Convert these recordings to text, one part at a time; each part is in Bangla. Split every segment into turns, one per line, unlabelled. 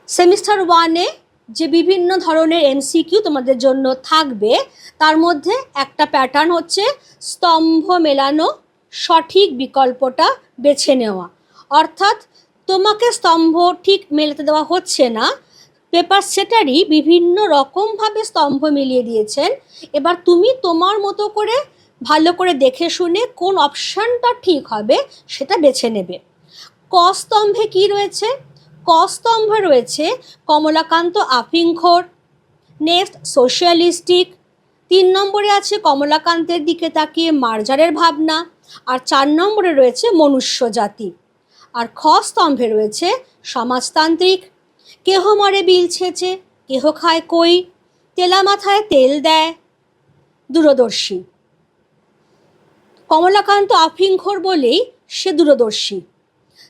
সেমিস্টার ওয়ানে যে বিভিন্ন ধরনের এমসিকিউ তোমাদের জন্য থাকবে, তার মধ্যে একটা প্যাটার্ন হচ্ছে স্তম্ভ মেলানো, সঠিক বিকল্পটা বেছে নেওয়া। অর্থাৎ তোমাকে স্তম্ভ ঠিক মেলাতে দেওয়া হচ্ছে না, পেপার সেটারই বিভিন্ন রকমভাবে স্তম্ভ মিলিয়ে দিয়েছেন। এবার তুমি তোমার মতো করে ভালো করে দেখে শুনে কোন অপশানটা ঠিক হবে সেটা বেছে নেবে। ক স্তম্ভে কী রয়েছে? ক স্তম্ভে রয়েছে কমলাকান্ত আফিংখোর, নেক্সট সোশ্যালিস্টিক, 3 নম্বরে আছে কমলাকান্তের দিকে তাকিয়ে মার্জারের ভাবনা, আর 4 নম্বরে রয়েছে মনুষ্য জাতি। আর খ স্তম্ভে রয়েছে সমাজতান্ত্রিক, কেহ মরে বিল ছেঁচে, কেহ খায় কই, তেলা মাথায় তেল দেয়, দূরদর্শী। কমলাকান্ত আফিংখোর বলেই সে দূরদর্শী।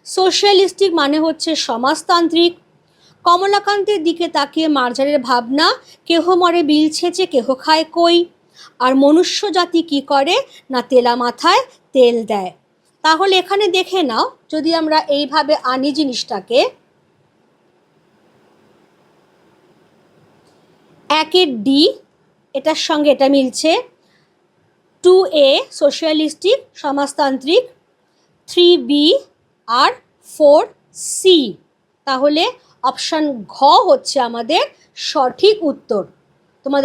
সোশ্যালিস্টিক মানে হচ্ছে সমাজতান্ত্রিক, কমলাকান্তের দিকে তাকিয়ে মার্জারের ভাবনা, কেহ মরে বিল ছেঁচে কেহ খায় কই, আর মনুষ্য জাতি কী করে না তেলা মাথায় তেল দেয়। তাহলে এখানে দেখে নাও, যদি আমরা এইভাবে আনি জিনিসটাকে, 1-এর ডি এটার সঙ্গে এটা মিলছে, 2A সোশ্যালিস্টিক সমাজতান্ত্রিক, 3B আর 4C। তাহলে অপশান ঘ হচ্ছে আমাদের সঠিক উত্তর। তোমাদের